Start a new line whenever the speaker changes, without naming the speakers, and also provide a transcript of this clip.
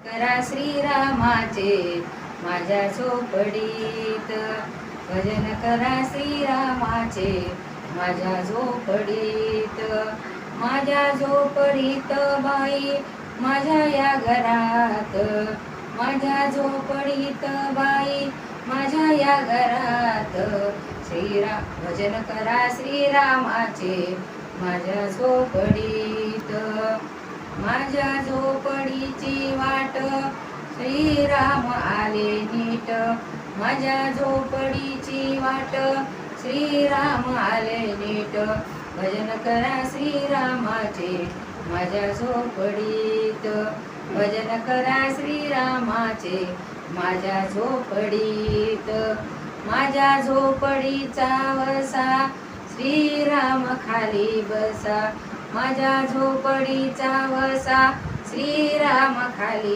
करा श्रीरामाचे माझ्या झोपडीत, भजन करा श्रीरामाचे माझ्या झोपडीत. माझ्या झोपडीत बाई माझ्या या घरात, माझ्या झोपडीत बाई माझ्या या घरात. भजन करा श्रीरामाचे माझ्या झोपडीत. माझ्या झोपडीची वाट श्रीराम आले नीट, माझ्या झोपडीची वाट श्रीराम आले नीट. भजन करा श्रीरामाचे माझ्या झोपडीत, भजन करा श्रीरामाचे माझ्या झोपडीत. माझ्या झोपडीचा वसा श्रीराम खाली बसा, माझ्या झोपडीचा वसा श्रीराम खाली